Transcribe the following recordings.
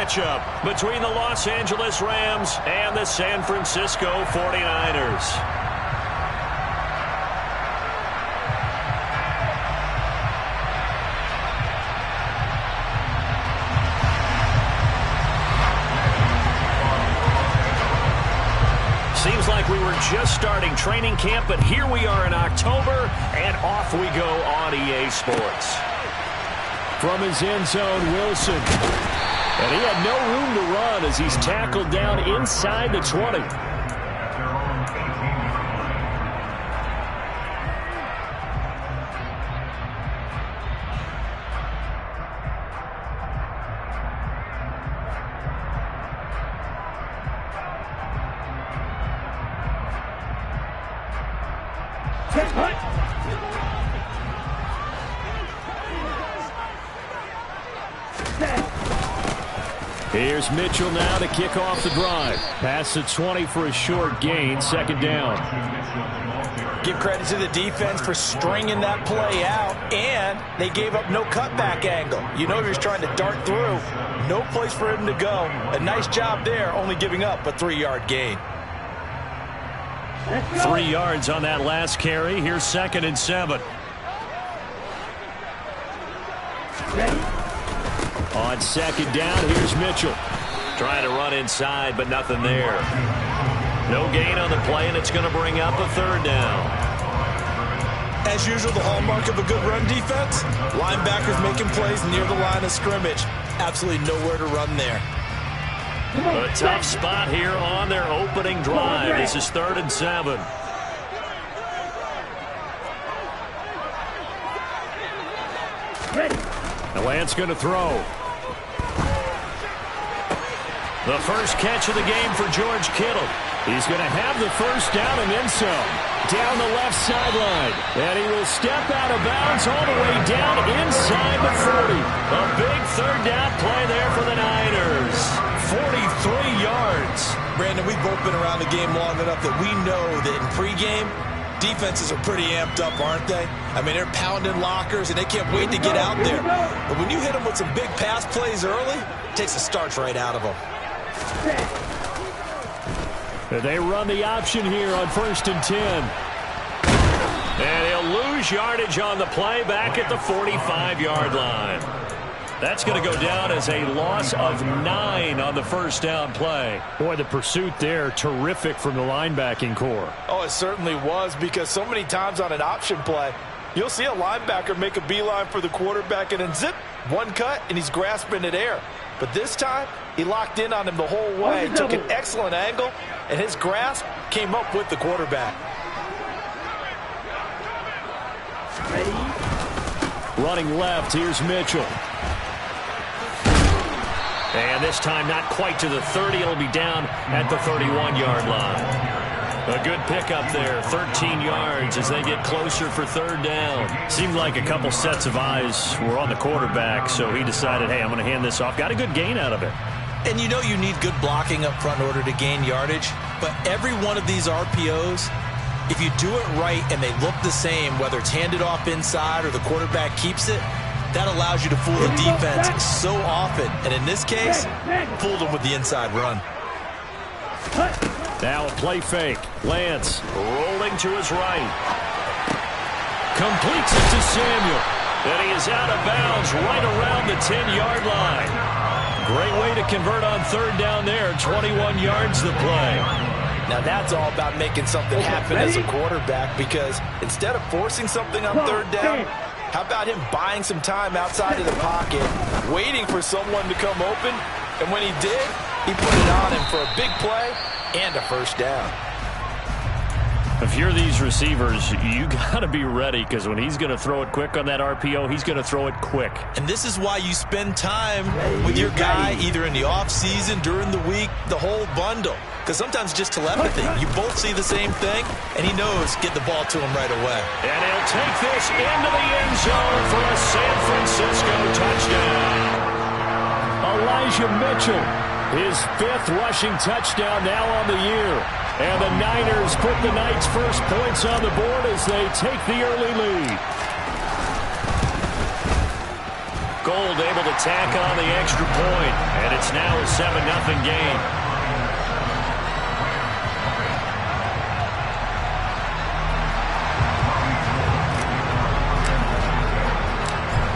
matchup between the Los Angeles Rams and the San Francisco 49ers. Seems like we were just starting training camp, but here we are in October, and off we go on EA Sports. From his end zone, Wilson. And he had no room to run as he's tackled down inside the 20. Here's Mitchell now to kick off the drive. Pass the 20 for a short gain, second down. Give credit to the defense for stringing that play out, and they gave up no cutback angle. You know he was trying to dart through. No place for him to go. A nice job there, only giving up a 3-yard gain. 3 yards on that last carry. Here's 2nd and 7. On second down, here's Mitchell. Trying to run inside, but nothing there. No gain on the play, and it's going to bring up a 3rd down. As usual, the hallmark of a good run defense, linebackers making plays near the line of scrimmage. Absolutely nowhere to run there. A tough spot here on their opening drive. This is 3rd and 7. The Lance going to throw. The first catch of the game for George Kittle. He's going to have the first down and then some. Down the left sideline. And he will step out of bounds all the way down inside the 40. A big 3rd down play there for the Niners. 43 yards. Brandon, we've both been around the game long enough that we know that in pregame, defenses are pretty amped up, aren't they? I mean, they're pounding lockers, and they can't wait to get out there. But when you hit them with some big pass plays early, it takes the starch right out of them. They run the option here on 1st and 10. And he'll lose yardage on the play back at the 45-yard line. That's going to go down as a loss of 9 on the first down play. Boy, the pursuit there, terrific from the linebacking core. Oh, it certainly was, because so many times on an option play, you'll see a linebacker make a beeline for the quarterback and then zip, one cut, and he's grasping at air. But this time, he locked in on him the whole way, took an excellent angle, and his grasp came up with the quarterback. Running left, here's Mitchell. And this time not quite to the 30. It'll be down at the 31-yard line. A good pickup there, 13 yards as they get closer for 3rd down. Seemed like a couple sets of eyes were on the quarterback, so he decided, hey, I'm going to hand this off. Got a good gain out of it. And you know you need good blocking up front in order to gain yardage, but every one of these RPOs, if you do it right and they look the same, whether it's handed off inside or the quarterback keeps it, that allows you to fool the defense so often. And in this case, fooled them with the inside run. Now a play fake. Lance rolling to his right. Completes it to Samuel. And he is out of bounds right around the 10-yard line. Great way to convert on 3rd down there. 21 yards the play. Now that's all about making something happen as a quarterback, because instead of forcing something on 3rd down, how about him buying some time outside of the pocket, waiting for someone to come open, and when he did, he put it on him for a big play and a first down. If you're these receivers, you got to be ready, because when he's going to throw it quick on that RPO, he's going to throw it quick. And this is why you spend time with your guy either in the offseason, during the week, the whole bundle. Because sometimes just telepathy. You both see the same thing, and he knows get the ball to him right away. And he'll take this into the end zone for a San Francisco touchdown. Elijah Mitchell, his 5th rushing touchdown now on the year. And the Niners put the Knights' first points on the board as they take the early lead. Gold able to tack on the extra point. And it's It's now a 7-0 game.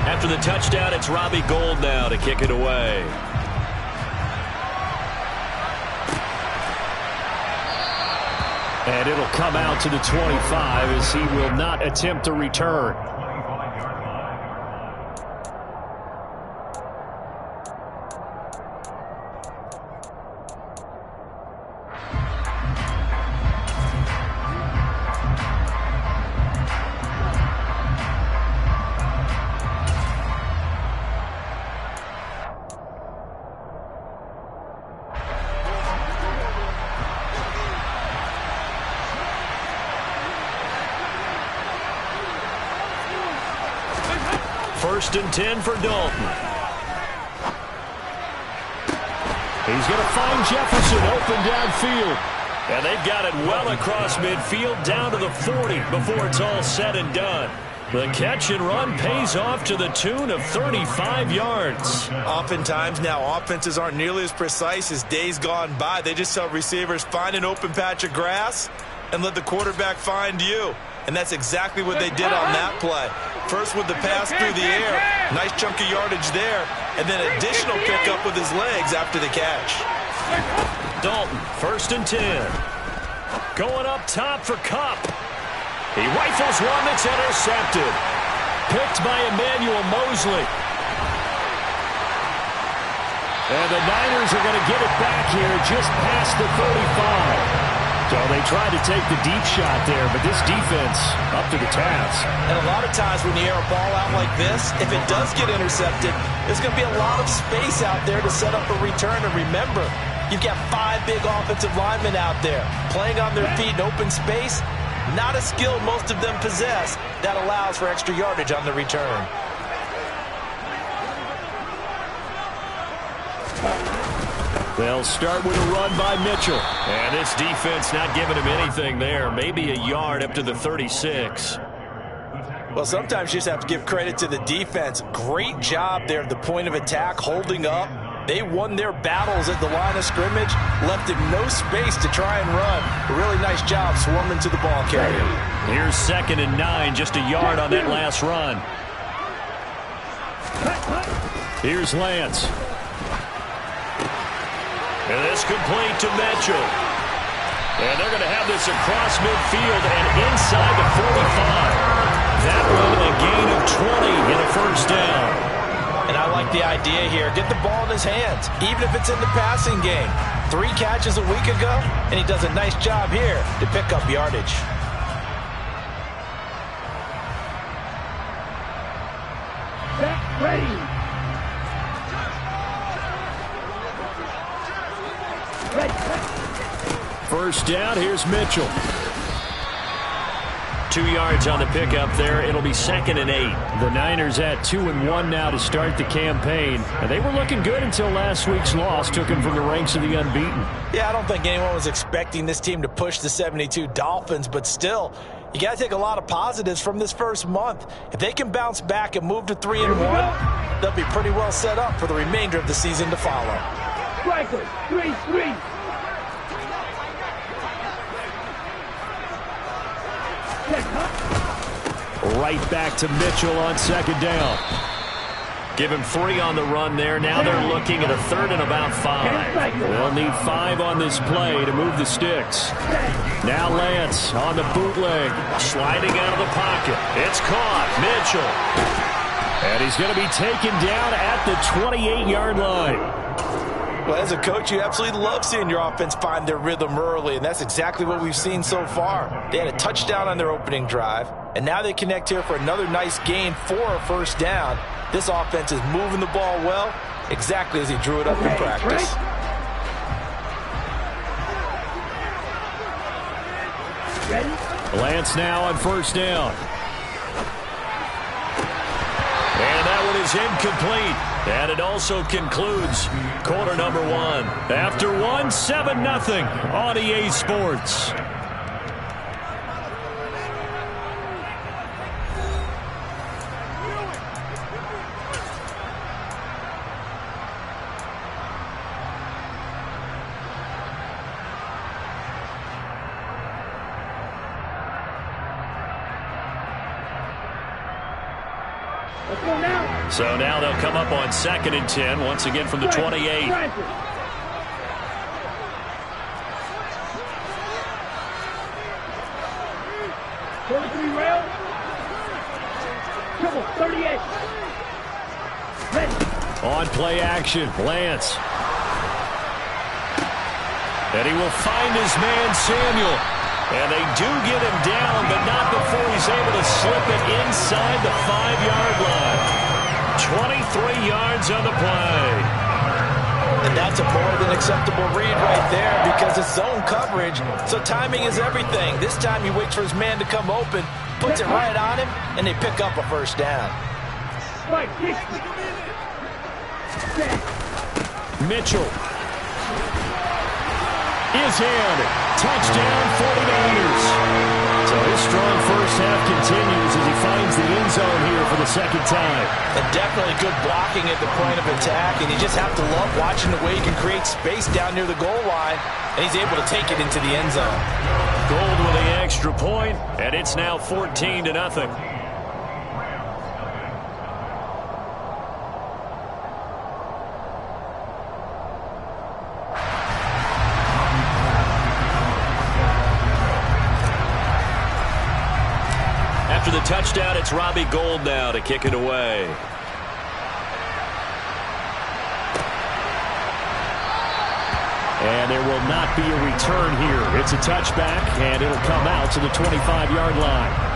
After the touchdown, it's Robbie Gould now to kick it away. And it'll come out to the 25 as he will not attempt a return. First and 10 for Dalton. He's going to find Jefferson open downfield. And they've got it well across midfield down to the 40 before it's all said and done. The catch and run pays off to the tune of 35 yards. Oftentimes now offenses aren't nearly as precise as days gone by. They just tell receivers, find an open patch of grass and let the quarterback find you. And that's exactly what they did on that play. First with the pass through the air, nice chunk of yardage there, and then additional pickup with his legs after the catch. Dalton, first and 10. Going up top for Kupp. He rifles one that's intercepted. Picked by Emmanuel Mosley. And the Niners are going to get it back here just past the 35. So they tried to take the deep shot there, but this defense up to the task. And a lot of times when you air a ball out like this, if it does get intercepted, there's going to be a lot of space out there to set up a return. And remember, you've got 5 big offensive linemen out there playing on their feet in open space. Not a skill most of them possess that allows for extra yardage on the return. They'll start with a run by Mitchell. And this defense not giving him anything there. Maybe a yard up to the 36. Well, sometimes you just have to give credit to the defense. Great job there at the point of attack, holding up. They won their battles at the line of scrimmage, left him no space to try and run. A really nice job swarming to the ball carrier. Here's 2nd and 9, just a yard on that last run. Here's Lance. And this complete to Mitchell. And they're going to have this across midfield and inside the 45. That one a gain of 20 in a first down. And I like the idea here. Get the ball in his hands, even if it's in the passing game. 3 catches a week ago, and he does a nice job here to pick up yardage. Back ready. First down, here's Mitchell. 2 yards on the pickup there. It'll be 2nd and 8. The Niners at 2-1 now to start the campaign. And they were looking good until last week's loss took them from the ranks of the unbeaten. Yeah, I don't think anyone was expecting this team to push the 72 Dolphins, but still, you got to take a lot of positives from this first month. If they can bounce back and move to 3-1, they'll be pretty well set up for the remainder of the season to follow. Strikers, 3-3. Right back to Mitchell on 2nd down. Give him 3 on the run there. Now they're looking at a 3rd and about 5. They'll need 5 on this play to move the sticks. Now Lance on the bootleg. Sliding out of the pocket. It's caught. Mitchell. And he's going to be taken down at the 28-yard line. Well, as a coach, you absolutely love seeing your offense find their rhythm early, and that's exactly what we've seen so far. They had a touchdown on their opening drive, and now they connect here for another nice gain for a first down. This offense is moving the ball well, exactly as he drew it up in practice. Lance now on first down. And that one is incomplete. And it also concludes quarter number 1. After 7-0 on EA Sports. Let's go now. So now they'll come up on 2nd and 10, once again from the 28. Practice. Rail. Come on, 38. Ready. On play action, Lance. And he will find his man, Samuel. And they do get him down, but not before he's able to slip it inside the 5-yard line. 23 yards on the play. And that's a more than acceptable read right there because it's zone coverage, so timing is everything. This time he waits for his man to come open, puts it right on him, and they pick up a first down. Mitchell is in. Touchdown 49ers. So his strong first half continues as he finds the end zone here for the second time. And definitely good blocking at the point of attack, and you just have to love watching the way he can create space down near the goal line, and he's able to take it into the end zone. Gold with the extra point, and it's now 14-0. After the touchdown, it's Robbie Gould now to kick it away. And there will not be a return here. It's a touchback, and it'll come out to the 25-yard line.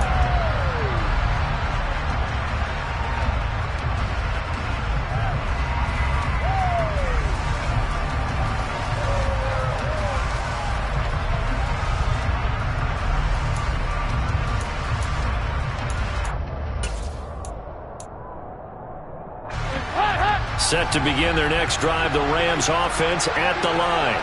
Set to begin their next drive, the Rams offense at the line.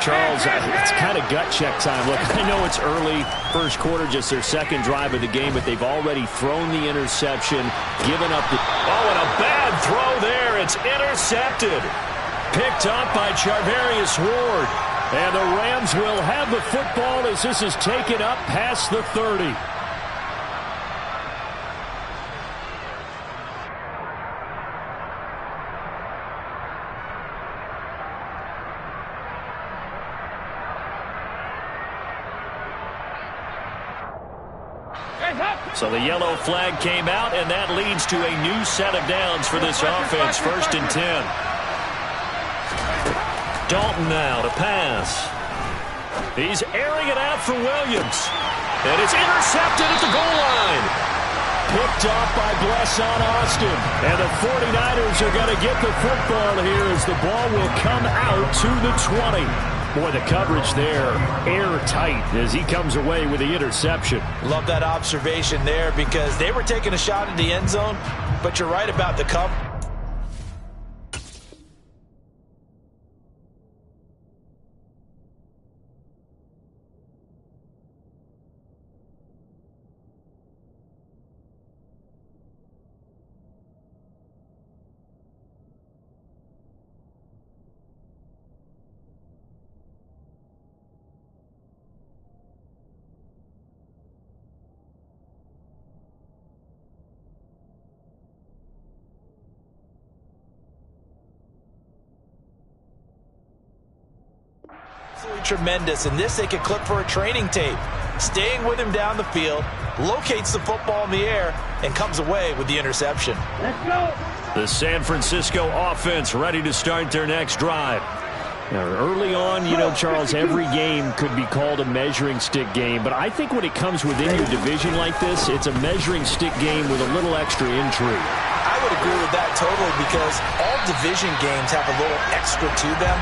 Charles, it's kind of gut check time. Look, I know it's early, first quarter, just their second drive of the game, but they've already thrown the interception, given up the... Oh, and a bad throw there. It's intercepted. Picked up by Charvarius Ward. And the Rams will have the football as this is taken up past the 30. So the yellow flag came out, and that leads to a new set of downs for this offense. 1st and 10. Dalton now to pass. He's airing it out for Williams. And it's intercepted at the goal line. Picked off by Blesson Austin. And the 49ers are going to get the football here as the ball will come out to the 20. Boy, the coverage there, airtight as he comes away with the interception. Love that observation there because they were taking a shot at the end zone, but you're right about the cover. Absolutely tremendous. And this they could clip for a training tape. Staying with him down the field, locates the football in the air, and comes away with the interception. Let's go. The San Francisco offense ready to start their next drive. Now, early on, you know, Charles, every game could be called a measuring stick game. But I think when it comes within your division like this, it's a measuring stick game with a little extra intrigue. I would agree with that totally because all division games have a little extra to them.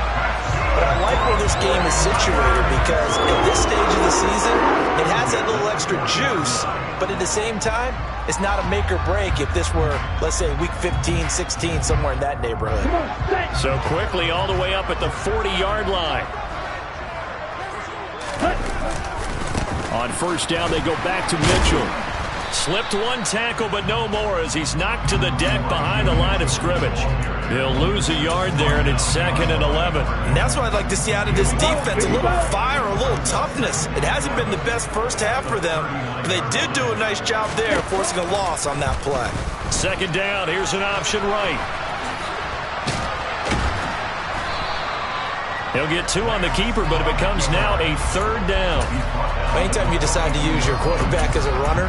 But I like where this game is situated because at this stage of the season, it has that little extra juice. But at the same time, it's not a make or break if this were, let's say, week 15, 16, somewhere in that neighborhood. So quickly all the way up at the 40-yard line. On first down, they go back to Mitchell. Slipped one tackle, but no more as he's knocked to the deck behind the line of scrimmage. He'll lose a yard there, and it's 2nd and 11. And that's what I'd like to see out of this defense, a little fire, a little toughness. It hasn't been the best first half for them, but they did do a nice job there, forcing a loss on that play. 2nd down, here's an option right. He'll get 2 on the keeper, but it becomes now a 3rd down. Anytime you decide to use your quarterback as a runner,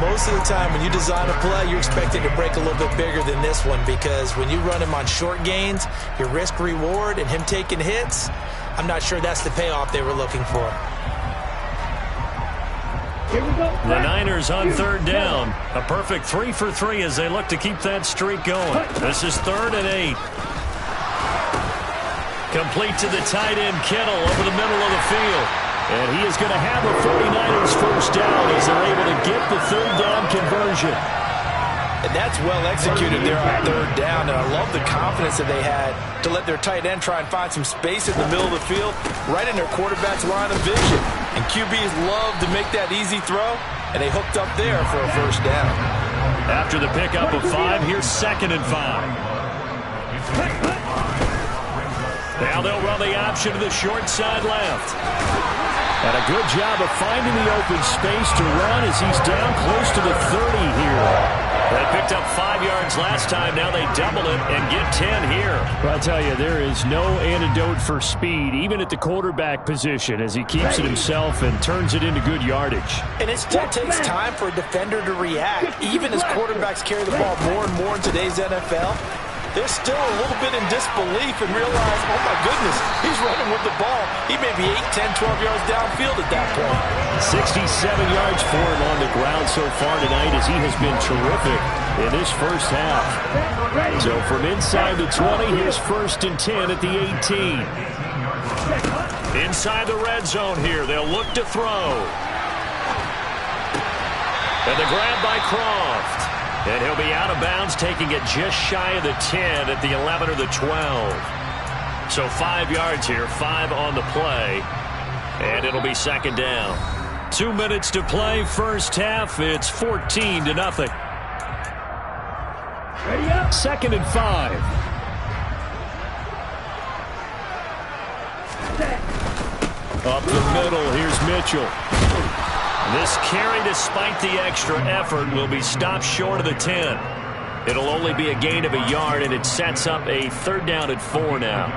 most of the time when you design a play, you're expecting to break a little bit bigger than this one, because when you run him on short gains, your risk-reward and him taking hits, I'm not sure that's the payoff they were looking for. Here we go. The Niners on 3rd down. A perfect 3 for 3 as they look to keep that streak going. This is 3rd and 8. Complete to the tight end, Kittle, over the middle of the field. And he is going to have a 49ers first down as they're able to get the 3rd down conversion. And that's well executed there on 3rd down, and I love the confidence that they had to let their tight end try and find some space in the middle of the field, right in their quarterback's line of vision. And QBs love to make that easy throw, and they hooked up there for a first down. After the pickup of 5, here's 2nd and 5. Now they'll run the option to the short side left. And a good job of finding the open space to run as he's down close to the 30 here. They picked up 5 yards last time. Now they double it and get 10 here. Well, I'll tell you, there is no antidote for speed, even at the quarterback position, as he keeps it himself and turns it into good yardage. And it still takes time for a defender to react. Even as quarterbacks carry the ball more and more in today's NFL, they're still a little bit in disbelief and realize, oh my goodness, he's running with the ball. He may be 8, 10, 12 yards downfield at that point. 67 yards for him on the ground so far tonight as he has been terrific in this first half. So from inside the 20, here's 1st and 10 at the 18. Inside the red zone here, they'll look to throw. And the grab by Croft. And he'll be out of bounds, taking it just shy of the 10 at the 11 or the 12. So 5 yards here, 5 on the play. And it'll be 2nd down. 2 minutes to play, first half. It's 14-0. 2nd and 5. Up the middle, here's Mitchell. This carry, despite the extra effort, will be stopped short of the 10. It'll only be a gain of a yard, and it sets up a 3rd down at 4 now.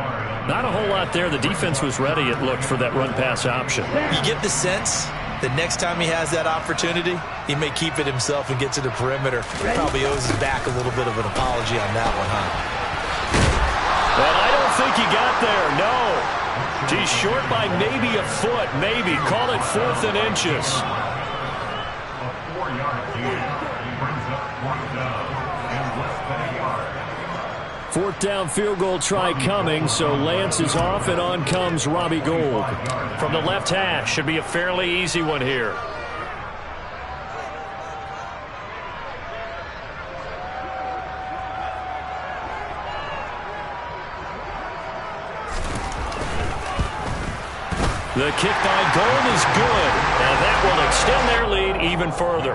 Not a whole lot there. The defense was ready, it looked, for that run-pass option. You get the sense that next time he has that opportunity, he may keep it himself and get to the perimeter. Probably owes his back a little bit of an apology on that one, huh? But I don't think he got there, no. He's short by maybe a foot, maybe. Call it 4th and inches. Fourth down field goal try coming, so Lance is off, and on comes Robbie Gould. From the left hash, should be a fairly easy one here. The kick by Gould is good, and that will extend their lead even further.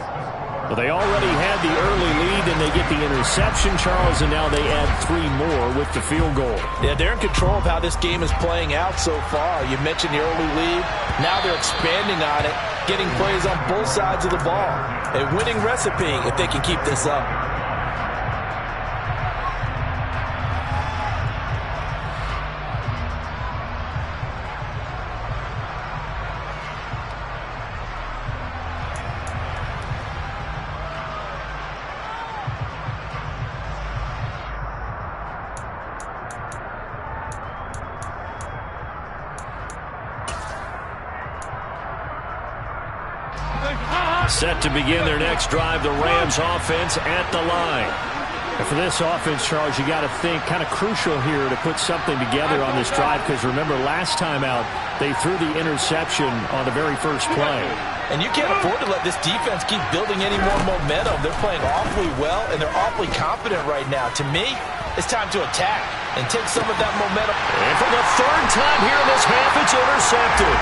Well, they already had the early lead, and they get the interception, Charles, and now they add 3 more with the field goal. Yeah, they're in control of how this game is playing out so far. You mentioned the early lead. Now they're expanding on it, getting plays on both sides of the ball. A winning recipe if they can keep this up. Set to begin their next drive, the Rams offense at the line. And for this offense, Charles, you got to think kind of crucial here to put something together on this drive, because remember last time out they threw the interception on the very first play. And you can't afford to let this defense keep building any more momentum. They're playing awfully well, and they're awfully confident right now. To me, it's time to attack and take some of that momentum. And for the 3rd time here in this half, it's intercepted.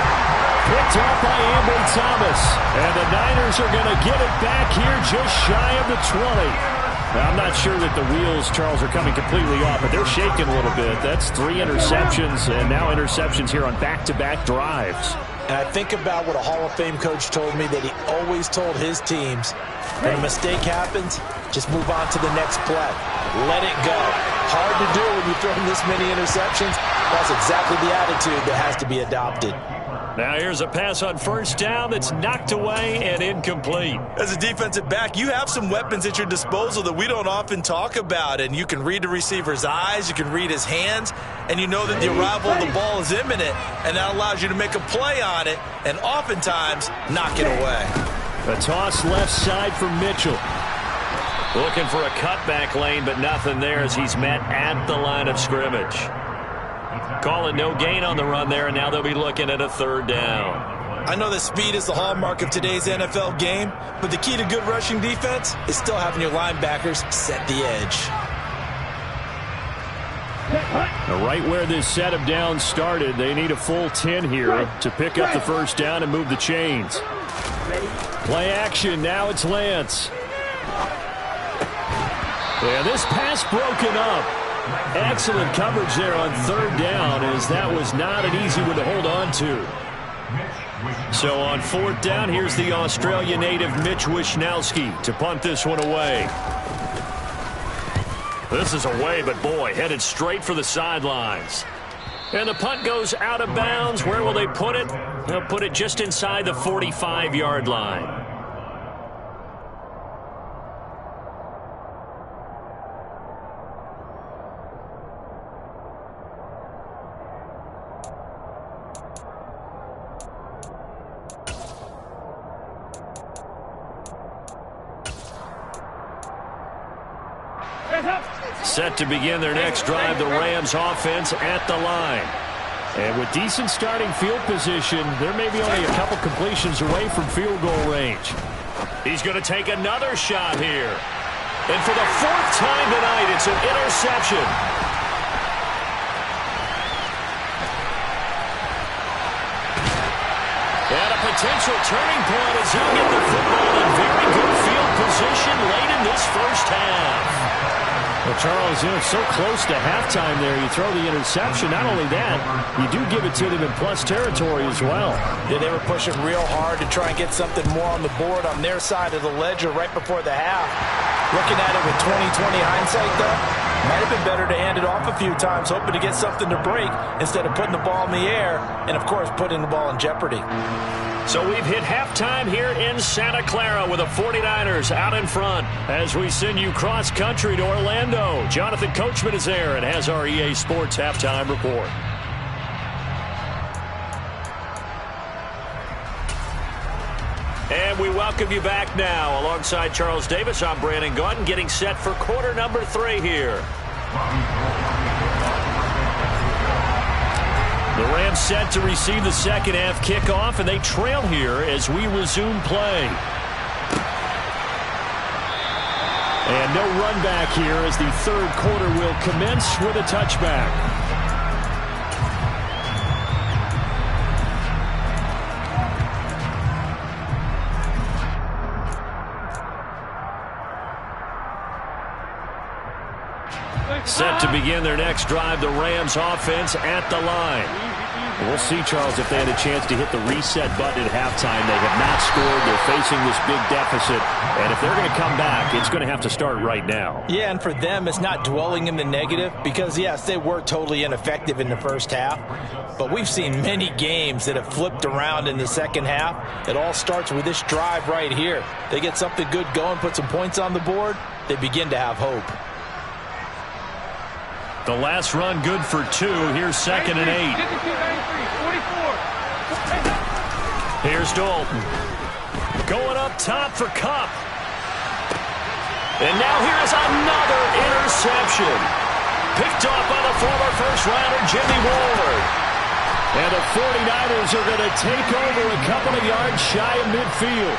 Picked off by Ambry Thomas. And the Niners are going to get it back here just shy of the 20. Now, I'm not sure that the wheels, Charles, are coming completely off, but they're shaking a little bit. That's 3 interceptions, and now interceptions here on back-to-back drives. And I think about what a Hall of Fame coach told me that he always told his teams, when a mistake happens, just move on to the next play. Let it go. Hard to do when you throw this many interceptions. That's exactly the attitude that has to be adopted. Now here's a pass on first down that's knocked away and incomplete. As a defensive back, you have some weapons at your disposal that we don't often talk about. And you can read the receiver's eyes, you can read his hands, and you know that the arrival of the ball is imminent, and that allows you to make a play on it and oftentimes knock it away. A toss left side for Mitchell. Looking for a cutback lane, but nothing there as he's met at the line of scrimmage. Call it no gain on the run there, and now they'll be looking at a 3rd down. I know that speed is the hallmark of today's NFL game, but the key to good rushing defense is still having your linebackers set the edge. Right where this set of downs started, they need a full 10 here to pick up the first down and move the chains. Play action, now it's Lance. And this pass broken up. Excellent coverage there on 3rd down, as that was not an easy one to hold on to. So on 4th down, here's the Australia native Mitch Wishnowsky to punt this one away. This is away, but boy, headed straight for the sidelines. And the punt goes out of bounds. Where will they put it? They'll put it just inside the 45-yard line. Set to begin their next drive, the Rams offense at the line. And with decent starting field position, there may be only a couple completions away from field goal range. He's going to take another shot here. And for the 4th time tonight, it's an interception. And a potential turning point as he'll get the football in very good field position late in this first half. Well, Charles, it's so close to halftime there. You throw the interception. Not only that, you do give it to them in plus territory as well. Yeah, they were pushing real hard to try and get something more on the board on their side of the ledger right before the half. Looking at it with 20/20 hindsight, though, might have been better to hand it off a few times, hoping to get something to break instead of putting the ball in the air and, of course, putting the ball in jeopardy. So we've hit halftime here in Santa Clara with the 49ers out in front as we send you cross-country to Orlando. Jonathan Coachman is there and has our EA Sports halftime report. And we welcome you back now. Alongside Charles Davis, I'm Brandon Gaudin, getting set for quarter number 3 here. The Rams set to receive the second half kickoff, and they trail here as we resume play. And no run back here as the 3rd quarter will commence with a touchback. Set to begin their next drive, the Rams offense at the line. We'll see, Charles, if they had a chance to hit the reset button at halftime. They have not scored. They're facing this big deficit. And if they're going to come back, it's going to have to start right now. Yeah, and for them, it's not dwelling in the negative because, yes, they were totally ineffective in the first half. But we've seen many games that have flipped around in the second half. It all starts with this drive right here. They get something good going, put some points on the board, they begin to have hope. The last run good for 2. Here's 2nd and 8. Here's Dalton. Going up top for Kupp. And now here is another interception. Picked off by the former first-rounder Jimmy Ward. And the 49ers are going to take over a couple of yards shy of midfield.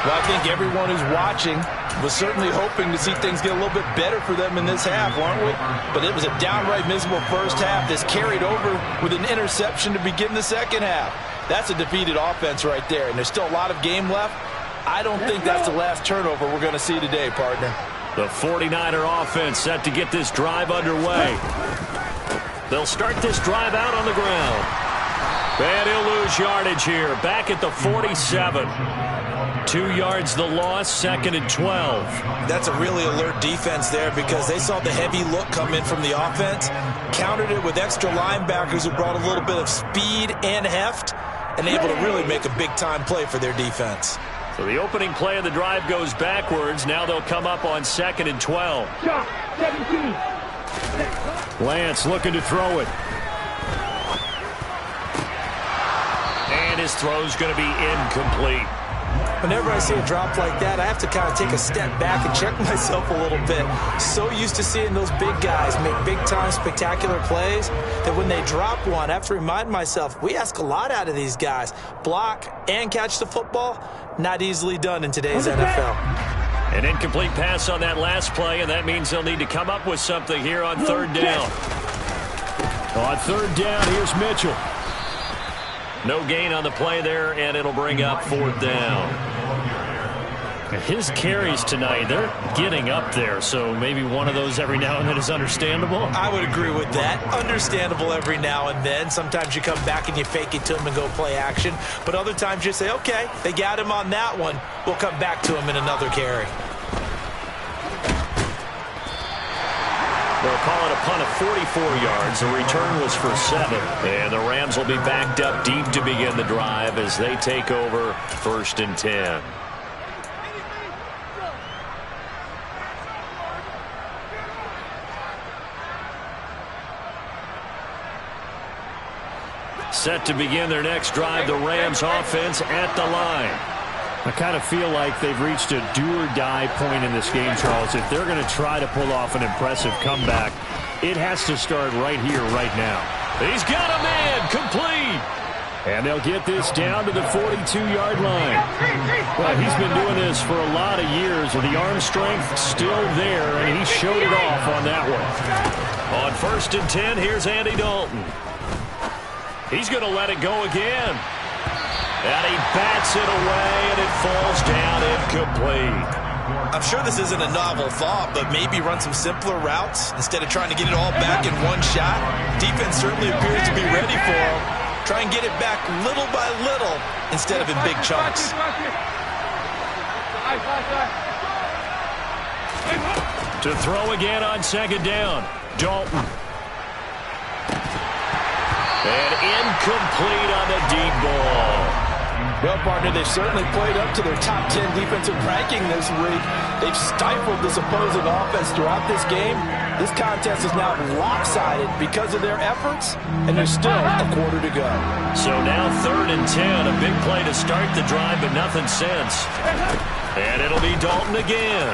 Well, I think everyone who's watching was certainly hoping to see things get a little bit better for them in this half, weren't we? But it was a downright miserable first half. This carried over with an interception to begin the second half. That's a defeated offense right there, and there's still a lot of game left. I don't think that's the last turnover we're going to see today, partner. The 49er offense set to get this drive underway. They'll start this drive out on the ground. And he'll lose yardage here, back at the 47. 2 yards the loss, 2nd and 12. That's a really alert defense there because they saw the heavy look come in from the offense, countered it with extra linebackers who brought a little bit of speed and heft, and able to really make a big-time play for their defense. So the opening play of the drive goes backwards. Now they'll come up on 2nd and 12. 17. Lance looking to throw it. And his throw's going to be incomplete. Whenever I see a drop like that, I have to kind of take a step back and check myself a little bit. So used to seeing those big guys make big-time spectacular plays that when they drop one, I have to remind myself, we ask a lot out of these guys. Block and catch the football, not easily done in today's NFL. An incomplete pass on that last play, and that means they'll need to come up with something here on 3rd down. On 3rd down, here's Mitchell. No gain on the play there, and it'll bring up 4th down. His carries tonight, they're getting up there, so maybe one of those every now and then is understandable. I would agree with that. Understandable every now and then. Sometimes you come back and you fake it to him and go play action. But other times you say, okay, they got him on that one. We'll come back to him in another carry. They'll call it a punt of 44 yards. The return was for 7. And the Rams will be backed up deep to begin the drive as they take over 1st and 10. Set to begin their next drive, the Rams offense at the line. I kind of feel like they've reached a do-or-die point in this game, Charles. If they're going to try to pull off an impressive comeback, it has to start right here, right now. He's got a man, complete. And they'll get this down to the 42-yard line. Well, he's been doing this for a lot of years, with the arm strength still there, and he showed it off on that one. On 1st and 10, here's Andy Dalton. He's going to let it go again. And he bats it away, and it falls down incomplete. I'm sure this isn't a novel thought, but maybe run some simpler routes instead of trying to get it all back in one shot. Defense certainly appears to be ready for him. Try and get it back little by little instead of in big chunks. To throw again on 2nd down, Dalton. And incomplete on the deep ball. Well, partner, they've certainly played up to their top 10 defensive ranking this week. They've stifled this opposing offense throughout this game. This contest is now lopsided because of their efforts, and there's still a quarter to go. So now 3rd and 10, a big play to start the drive, but nothing since. And it'll be Dalton again.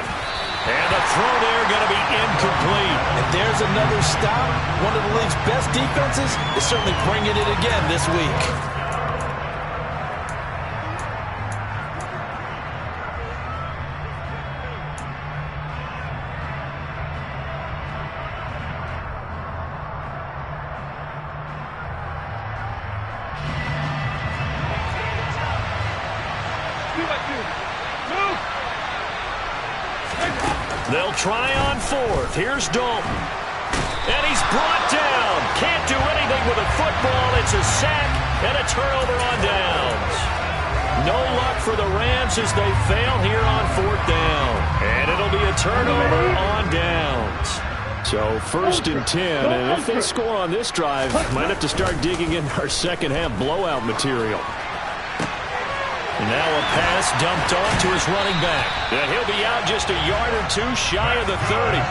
And the throw there going to be incomplete. And there's another stop. One of the league's best defenses is certainly bringing it again this week. They'll try on 4th. Here's Dalton. And he's brought down. Can't do anything with a football. It's a sack and a turnover on downs. No luck for the Rams as they fail here on 4th down. And it'll be a turnover on downs. So 1st and 10. And if they score on this drive, might have to start digging in our second half blowout material. And now a pass dumped off to his running back. And he'll be out just a yard or two shy of the 30.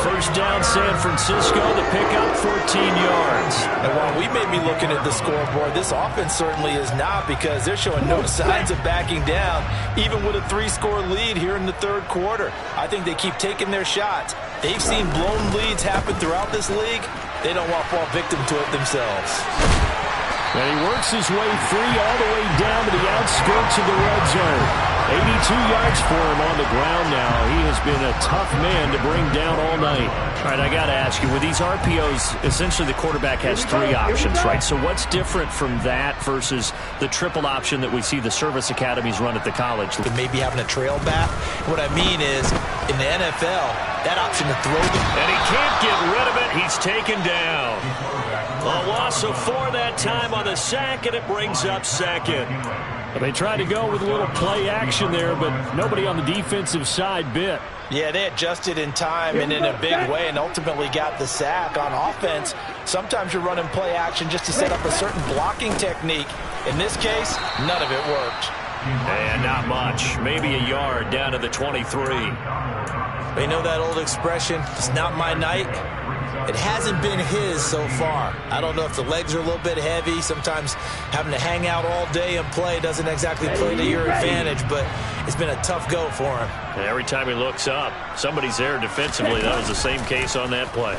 1st down San Francisco, the pickup 14 yards. And while we may be looking at the scoreboard, this offense certainly is not, because they're showing no signs of backing down, even with a 3-score lead here in the 3rd quarter. I think they keep taking their shots. They've seen blown leads happen throughout this league. They don't want to fall victim to it themselves. And he works his way free all the way down to the outskirts of the red zone. 82 yards for him on the ground now. He has been a tough man to bring down all night. All right, I got to ask you, with these RPOs, essentially the quarterback has 3 options, right? So what's different from that versus the triple option that we see the service academies run at the college? Maybe having a trail back. What I mean is, in the NFL, that option to throw And he can't get rid of it. He's taken down. A loss of 4 that time on the sack, and it brings up second. They tried to go with a little play action there, but nobody on the defensive side bit. Yeah, they adjusted in time and in a big way and ultimately got the sack. On offense, sometimes you're running play action just to set up a certain blocking technique. In this case, none of it worked. And not much. Maybe a yard down to the 23. They know that old expression, it's not my night. It hasn't been his so far. I don't know if the legs are a little bit heavy. Sometimes having to hang out all day and play doesn't exactly play to your advantage, but it's been a tough go for him. And every time he looks up, somebody's there defensively. That was the same case on that play.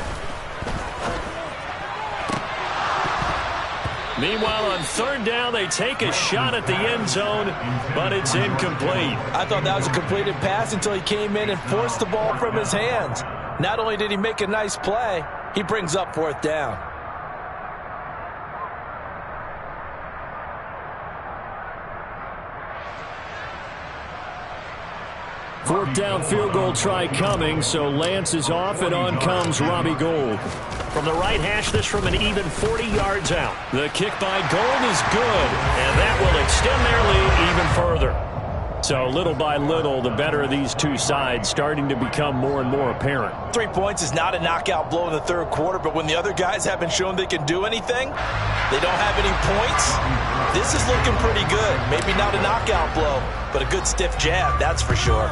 Meanwhile, on 3rd down, they take a shot at the end zone, but it's incomplete. I thought that was a completed pass until he came in and forced the ball from his hands. Not only did he make a nice play, he brings up 4th down. Fourth down field goal try coming, so Lance is off, and on comes Robbie Gould. From the right hash, this from an even 40 yards out. The kick by Gould is good, and that will extend their lead even further. So little by little, the better of these two sides starting to become more and more apparent. 3 points is not a knockout blow in the 3rd quarter, but when the other guys haven't shown they can do anything, they don't have any points, this is looking pretty good. Maybe not a knockout blow, but a good stiff jab, that's for sure.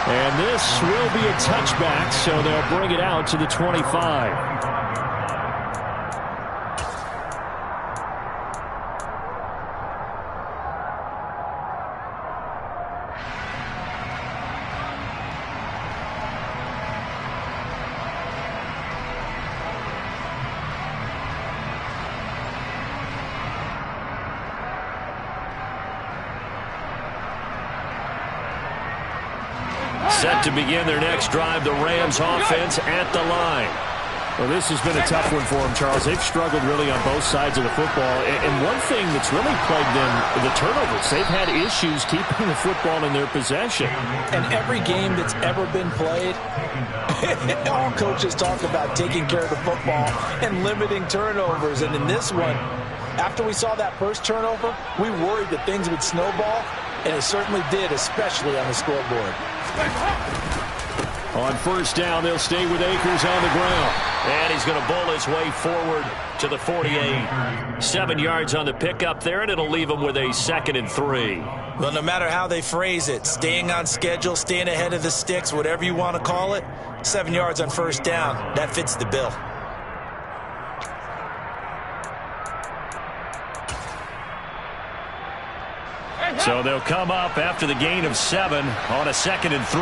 And this will be a touchback, so they'll bring it out to the 25. Set to begin their next drive, the Rams offense at the line. Well, this has been a tough one for them, Charles. They've struggled really on both sides of the football. And one thing that's really plagued them, the turnovers. They've had issues keeping the football in their possession. And every game that's ever been played, all coaches talk about taking care of the football and limiting turnovers. And in this one, after we saw that first turnover, we worried that things would snowball, and it certainly did, especially on the scoreboard. On 1st down, they'll stay with Akers on the ground. And he's going to bowl his way forward to the 48. 7 yards on the pickup there, and it'll leave him with a 2nd and 3. Well, no matter how they phrase it, staying on schedule, staying ahead of the sticks, whatever you want to call it, 7 yards on 1st down, that fits the bill. So they'll come up after the gain of 7 on a 2nd and 3.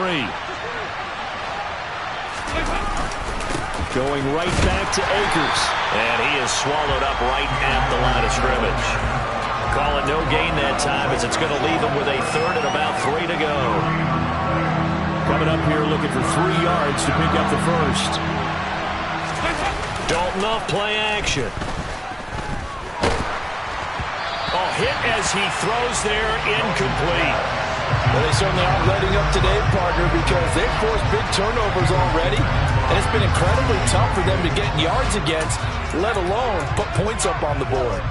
Going right back to Akers. And he is swallowed up right at the line of scrimmage. Call it no gain that time as it's going to leave him with a 3rd and about 3 to go. Coming up here looking for 3 yards to pick up the 1st. Dalton off play action. Oh, hit as he throws there, incomplete. Well, they certainly aren't letting up today, partner, because they've forced big turnovers already, and it's been incredibly tough for them to get yards against, let alone put points up on the board.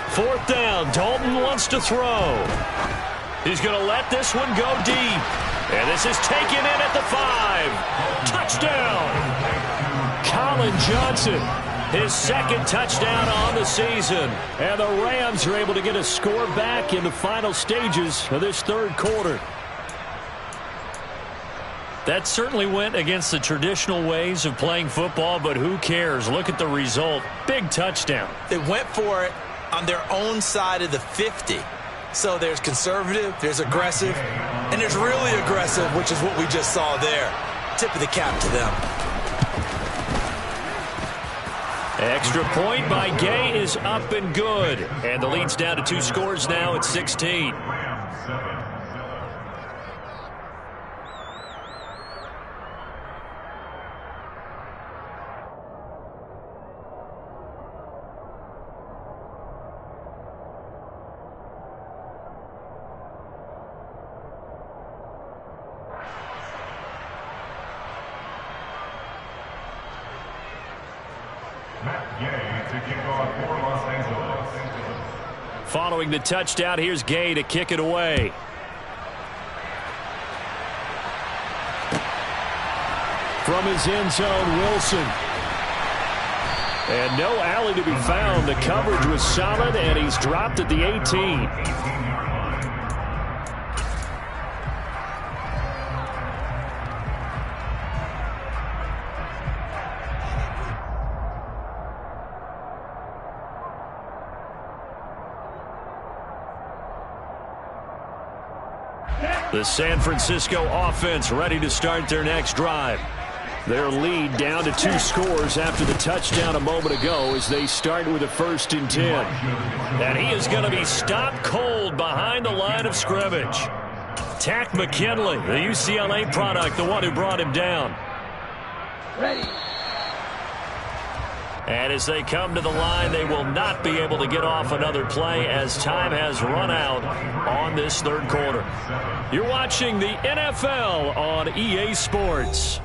Fourth down, Dalton wants to throw. He's going to let this one go deep. And this is taken in at the 5. Touchdown! Colin Johnson. His 2nd touchdown on the season. And the Rams are able to get a score back in the final stages of this 3rd quarter. That certainly went against the traditional ways of playing football, but who cares? Look at the result. Big touchdown. They went for it on their own side of the 50. So there's conservative, there's aggressive, and there's really aggressive, which is what we just saw there. Tip of the cap to them. Extra point by Gay is up and good. And the lead's down to 2 scores now at 16. Following the touchdown, here's Gay to kick it away. From his end zone, Wilson. And no alley to be found. The coverage was solid, and he's dropped at the 18. The San Francisco offense ready to start their next drive. Their lead down to 2 scores after the touchdown a moment ago as they start with a 1st and 10. And he is going to be stopped cold behind the line of scrimmage. Tack McKinley, the UCLA product, the one who brought him down. Ready. And as they come to the line, they will not be able to get off another play as time has run out on this 3rd quarter. You're watching the NFL on EA Sports.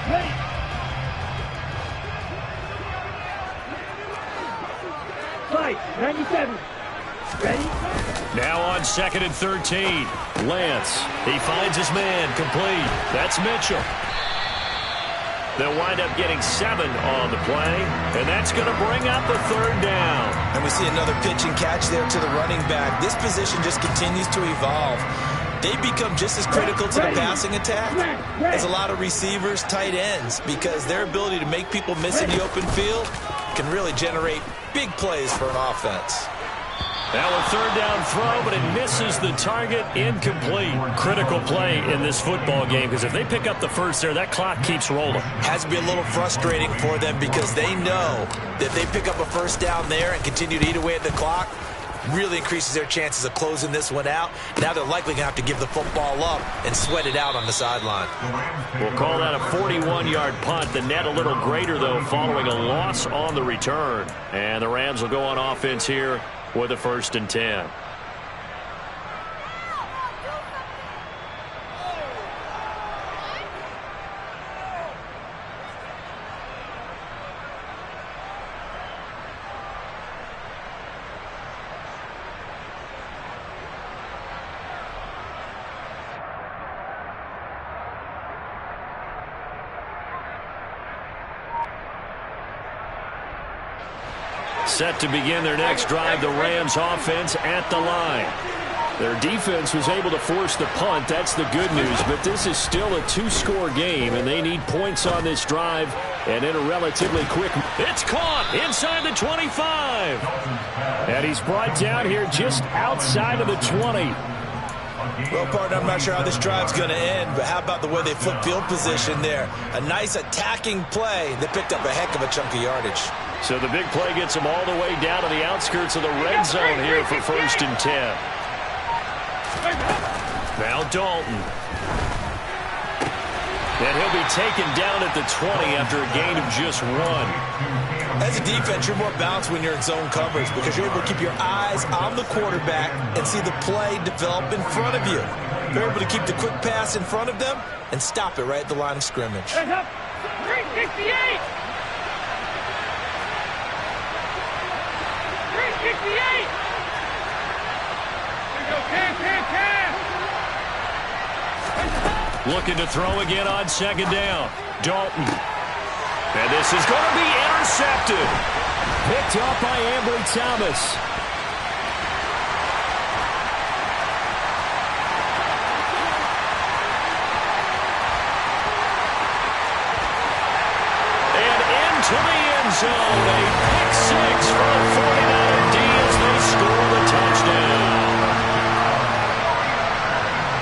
Ready. Fight. 97. Ready. Now on 2nd and 13. Lance. He finds his man complete. That's Mitchell. They'll wind up getting 7 on the play, and that's going to bring up the 3rd down. And we see another pitch and catch there to the running back. This position just continues to evolve. They become just as critical to the passing attack as a lot of receivers, tight ends, because their ability to make people miss in the open field can really generate big plays for an offense. Now a 3rd down throw, but it misses the target, incomplete. Critical play in this football game, because if they pick up the 1st there, that clock keeps rolling. Has to be a little frustrating for them because they know that if they pick up a 1st down there and continue to eat away at the clock, really increases their chances of closing this one out. Now they're likely going to have to give the football up and sweat it out on the sideline. We'll call that a 41-yard punt. The net a little greater, though, following a loss on the return. And the Rams will go on offense here with a 1st and 10. Set to begin their next drive, the Rams offense at the line. Their defense was able to force the punt. That's the good news, but this is still a 2-score game, and they need points on this drive and in a relatively quick. It's caught inside the 25. And he's brought down here just outside of the 20. Well, partner, I'm not sure how this drive's going to end, but how about the way they flip field position there? A nice attacking play that picked up a heck of a chunk of yardage. So the big play gets them all the way down to the outskirts of the red zone here for 1st and 10. Now Dalton. And he'll be taken down at the 20 after a gain of just 1. As a defense, you're more balanced when you're in zone coverage because you're able to keep your eyes on the quarterback and see the play develop in front of you. You're able to keep the quick pass in front of them and stop it right at the line of scrimmage. 368. 368. Here we go, 10. Looking to throw again on second down. Dalton. And this is going to be intercepted. Picked up by Ambry Thomas. And into the end zone. A pick six from 49 D as they score the touchdown.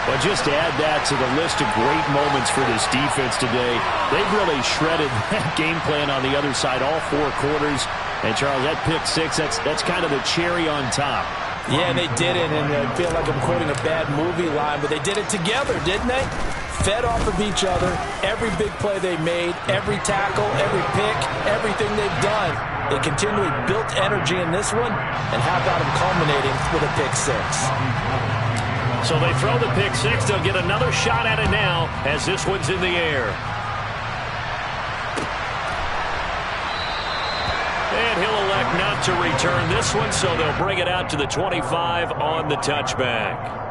But just to add that to the list of great moments for this defense today, they've really shredded that game plan on the other side all 4 quarters. And, Charles, that pick six, that's kind of the cherry on top. Yeah, they did it, and I feel like I'm quoting a bad movie line, but they did it together, didn't they? Fed off of each other, every big play they made, every tackle, every pick, everything they've done. They continually built energy in this one, and how about them culminating with a pick six? So they throw the pick six. They'll get another shot at it now as this one's in the air. And he'll elect not to return this one, so they'll bring it out to the 25 on the touchback.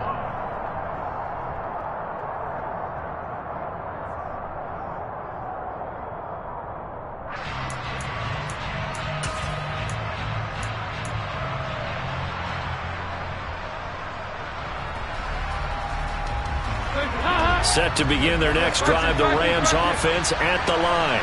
Set to begin their next drive, the Rams offense at the line.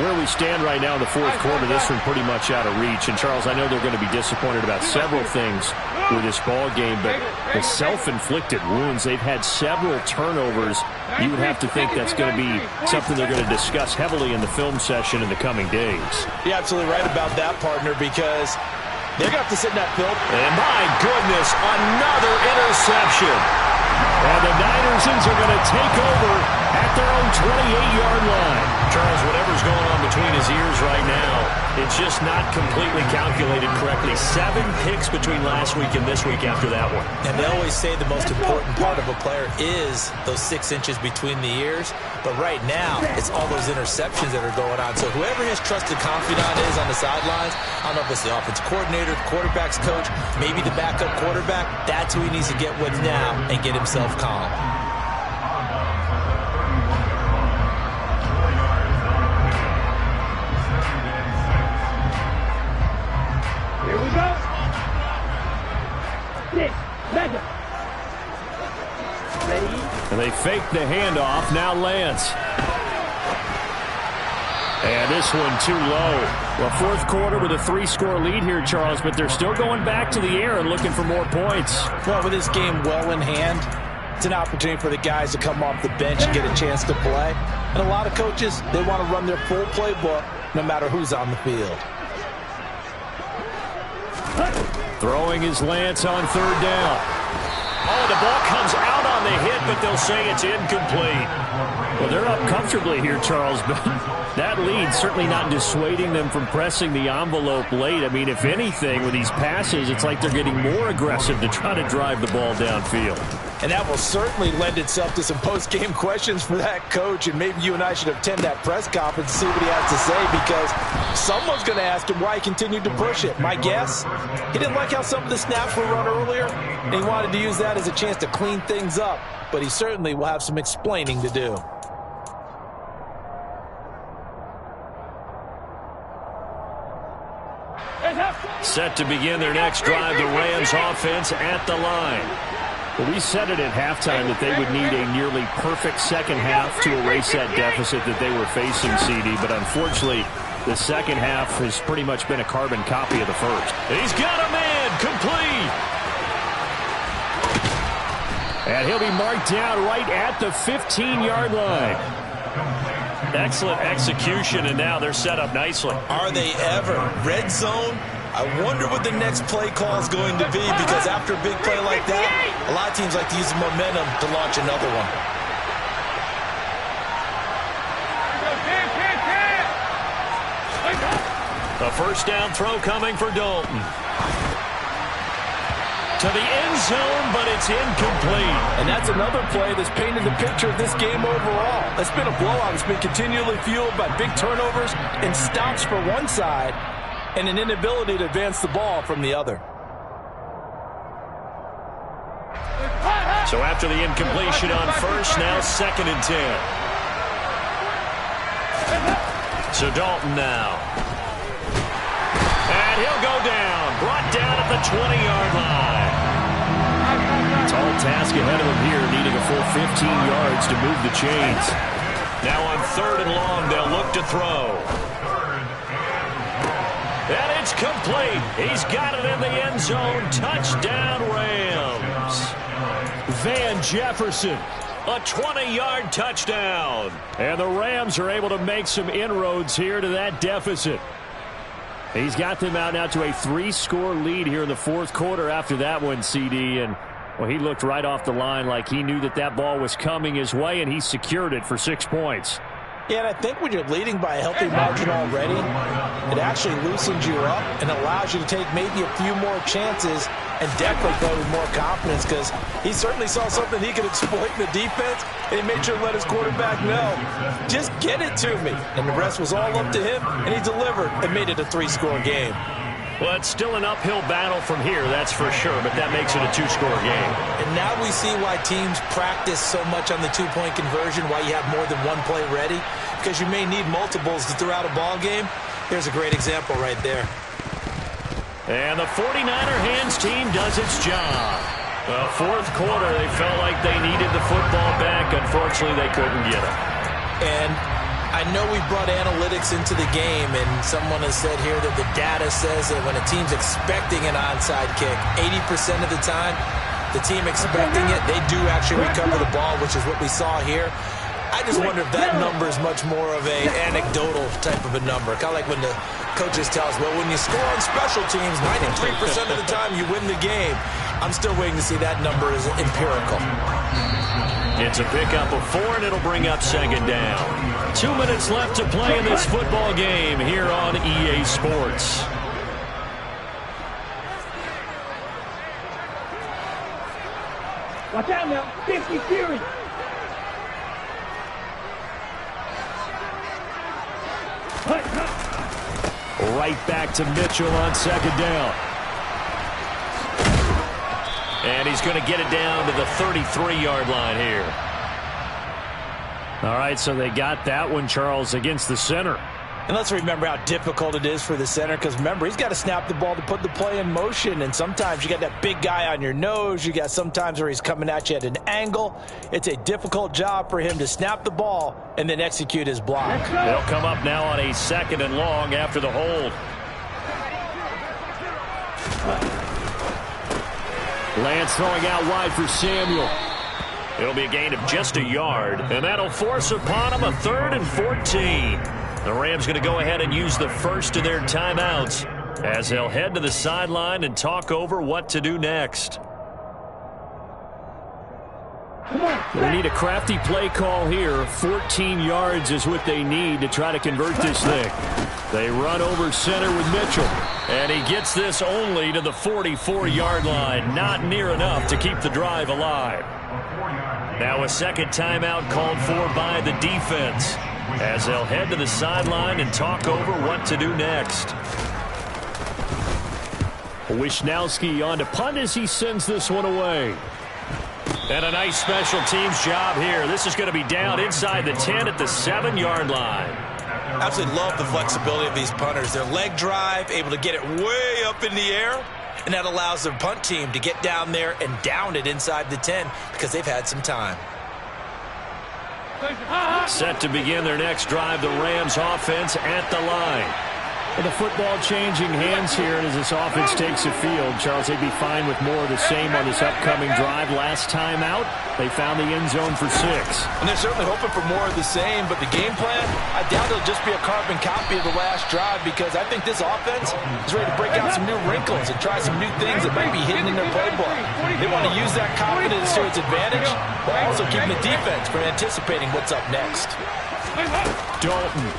Where we stand right now in the 4th quarter, this one pretty much out of reach. And, Charles, I know they're going to be disappointed about several things with this ball game, but the self-inflicted wounds, they've had several turnovers. You would have to think that's going to be something they're going to discuss heavily in the film session in the coming days. You're absolutely right about that, partner, because they're going to have to sit in that film. And, my goodness, another interception. And the Niners are going to take over at their own 28-yard line. Charles, whatever's going on between his ears right now, it's just not completely calculated correctly. 7 picks between last week and this week after that one. And they always say the most important part of a player is those 6 inches between the ears. But right now, it's all those interceptions that are going on. So whoever his trusted confidant is on the sidelines, I don't know if it's the offensive coordinator, the quarterback's coach, maybe the backup quarterback, that's who he needs to get with now and get himself calm. Here we go. This, Madden. Ready? And they fake the handoff. Now Lance. And this one too low. Well, 4th quarter with a 3-score lead here, Charles, but they're still going back to the air and looking for more points. Well, with this game well in hand, it's an opportunity for the guys to come off the bench and get a chance to play. And a lot of coaches, they want to run their full playbook no matter who's on the field. Throwing is Lance on 3rd down. Oh, the ball comes out on the hit, but they'll say it's incomplete. Well, they're up comfortably here, Charles, but that lead certainly not dissuading them from pressing the envelope late. I mean, if anything, with these passes, it's like they're getting more aggressive to try to drive the ball downfield. And that will certainly lend itself to some post-game questions for that coach, and maybe you and I should attend that press conference and see what he has to say, because someone's going to ask him why he continued to push it. My guess, he didn't like how some of the snaps were run earlier, and he wanted to use that as a chance to clean things up, but he certainly will have some explaining to do. Set to begin their next drive, the Rams offense at the line. Well, we said it at halftime that they would need a nearly perfect second half to erase that deficit that they were facing, CD. But unfortunately, the second half has pretty much been a carbon copy of the first. He's got a man, complete. And he'll be marked down right at the 15-yard line. Excellent execution, and now they're set up nicely. Are they ever? Red zone? I wonder what the next play call is going to be, because after a big play like that, a lot of teams like to use the momentum to launch another one. A first down throw coming for Dalton. To the end zone, but it's incomplete. And that's another play that's painted the picture of this game overall. It's been a blowout. It's been continually fueled by big turnovers and stops for one side and an inability to advance the ball from the other. So after the incompletion on first, now 2nd and 10. So Dalton now. And he'll go down. Brought down at the 20-yard line. Tall task ahead of him here, needing a full 15 yards to move the chains. Now on 3rd and long, they'll look to throw. And it's complete. He's got it in the end zone. Touchdown, Rams. Van Jefferson, a 20-yard touchdown. And the Rams are able to make some inroads here to that deficit. He's got them out now to a 3-score lead here in the 4th quarter after that one, CD. And, well, he looked right off the line like he knew that that ball was coming his way, and he secured it for 6 points. Yeah, and I think when you're leading by a healthy margin already, it actually loosens you up and allows you to take maybe a few more chances and definitely play with more confidence, because he certainly saw something he could exploit in the defense, and he made sure to let his quarterback know, just get it to me. And the rest was all up to him, and he delivered and made it a 3-score game. Well, it's still an uphill battle from here, that's for sure, but that makes it a 2-score game. And now we see why teams practice so much on the 2-point conversion, why you have more than one play ready, because you may need multiples to throw out a ball game. Here's a great example right there. And the 49er hands team does its job. The 4th quarter, they felt like they needed the football back. Unfortunately, they couldn't get it. And I know we brought analytics into the game, and someone has said here that the data says that when a team's expecting an onside kick, 80% of the time, the team expecting it, they do actually recover the ball, which is what we saw here. I just wonder if that number is much more of a anecdotal type of a number. Kind of like when the coaches tell us, well, when you score on special teams, 93% of the time you win the game. I'm still waiting to see that number is empirical. It's a pickup of 4, and it'll bring up 2nd down. 2 minutes left to play in this football game here on EA Sports. Watch out now. 50 Fury. Right back to Mitchell on 2nd down. And he's going to get it down to the 33-yard line here. All right, so they got that one, Charles, against the center. And let's remember how difficult it is for the center, because remember, he's got to snap the ball to put the play in motion, and sometimes you got that big guy on your nose. You got sometimes where he's coming at you at an angle. It's a difficult job for him to snap the ball and then execute his block. They'll come up now on a 2nd and long after the hold. Lance throwing out wide for Samuel. It'll be a gain of just a yard, and that'll force upon him a 3rd and 14. The Rams going to go ahead and use the first of their timeouts as they'll head to the sideline and talk over what to do next. They need a crafty play call here. 14 yards is what they need to try to convert this thing. They run over center with Mitchell, and he gets this only to the 44-yard line. Not near enough to keep the drive alive. Now a 2nd timeout called for by the defense as they'll head to the sideline and talk over what to do next. Wisnowski on to punt as he sends this one away. And a nice special teams job here. This is going to be down inside the 10 at the 7-yard line. Absolutely love the flexibility of these punters. Their leg drive, able to get it way up in the air, and that allows their punt team to get down there and down it inside the 10 because they've had some time. Set to begin their next drive, the Rams offense at the line. And the football changing hands here, and as this offense takes the field, Charles, they'd be fine with more of the same on this upcoming drive. Last time out, they found the end zone for 6. And they're certainly hoping for more of the same, but the game plan, I doubt it'll just be a carbon copy of the last drive, because I think this offense is ready to break out some new wrinkles and try some new things that might be hidden in their playbook. They want to use that confidence to its advantage, while also keeping the defense from anticipating what's up next. Dalton.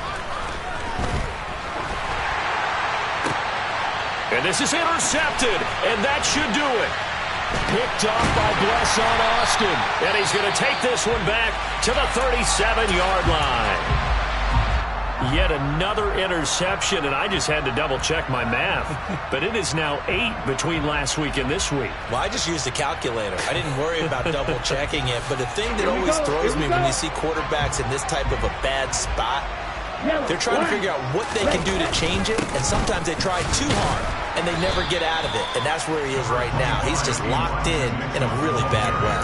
And this is intercepted, and that should do it. Picked off by Bless on Austin. And he's going to take this one back to the 37-yard line. Yet another interception, and I just had to double-check my math. But it is now 8 between last week and this week. Well, I just used a calculator. I didn't worry about double-checking it. But the thing that always throws me when you see quarterbacks in this type of a bad spot, they're trying to figure out what they can do to change it, and sometimes they try too hard, and they never get out of it. And that's where he is right now. He's just locked in a really bad way.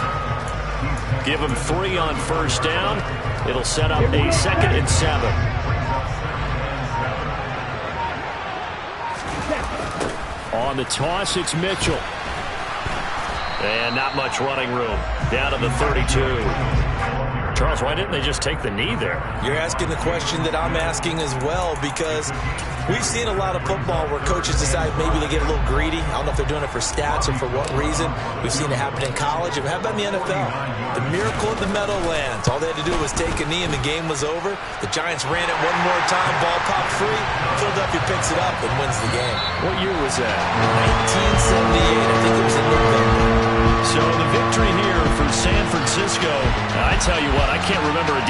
Give him 3 on first down. It'll set up a 2nd and 7. On the toss, it's Mitchell. And not much running room. Down to the 32. Charles, why didn't they just take the knee there? You're asking the question that I'm asking as well, because we've seen a lot of football where coaches decide maybe they get a little greedy. I don't know if they're doing it for stats or for what reason. We've seen it happen in college. And how about in the NFL? The miracle of the Meadowlands. All they had to do was take a knee and the game was over. The Giants ran it one more time. Ball popped free. Philadelphia picks it up and wins the game. What year was that? 1978. I think it was in November. So the victory here for San Francisco. I tell you what, I can't remember a defense